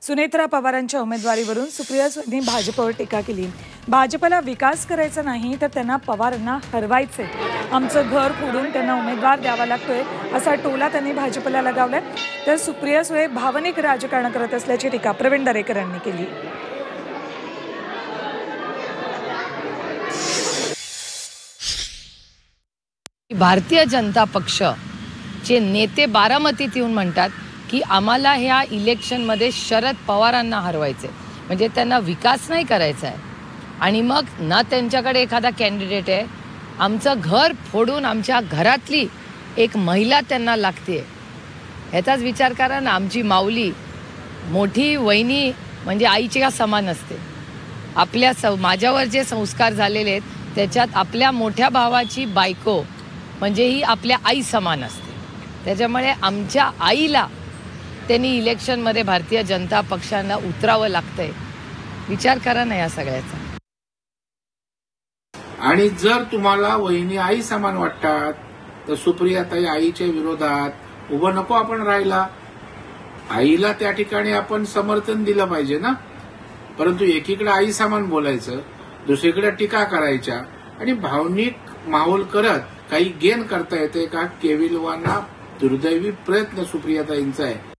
सुनेत्रा पवारांच्या उमेदवारीवरून सुप्रिया सुळेंनी भाजपवर टीका केली। भाजपला विकास करायचा नाही तर त्यांना पवारांना हरवायचे, आमचं घर फोडून त्यांना उमेदवार द्यावा लागतोय असा टोला त्यांनी भाजपला लगावलाय। तर सुप्रिया सुळे भावनिक राजकारण करत असल्याची टीका प्रवीण दरेकर यांनी केली। भारतीय जनता पक्षचे नेते बारामतीत येऊन म्हणतात की आम्हाला ह्या इलेक्शनमध्ये शरद पवारांना हरवायचे, म्हणजे त्यांना विकास नाही करायचा आहे आणि मग ना त्यांच्याकडे एखादा कॅन्डिडेट आहे, आमचं घर फोडून आमच्या घरातली एक महिला त्यांना लागते। ह्याचाच विचार करा ना, आमची माऊली मोठी वहिनी म्हणजे आईच्या समान असते। आपल्या माझ्यावर जे संस्कार झालेले आहेत त्याच्यात आपल्या मोठ्या भावाची बायको म्हणजे ही आपल्या आई समान असते। त्याच्यामुळे आमच्या आईला त्यांनी इलेक्शनमध्ये भारतीय जनता पक्षाला उतरावं लागतंय। विचार करा ना या सगळ्याचा। आणि जर तुम्हाला वहिनी आई समान वाटतात तर सुप्रियाताई आईच्या विरोधात उभं नको आपण राहायला। आईला त्या ठिकाणी आपण समर्थन दिलं पाहिजे ना। परंतु एकीकडे आई समान बोलायचं, दुसरीकडे टीका करायच्या आणि भावनिक माहोल करत काही गेन करता येते का, केविलवाना दुर्दैवी प्रयत्न सुप्रियाताईंचा आहे।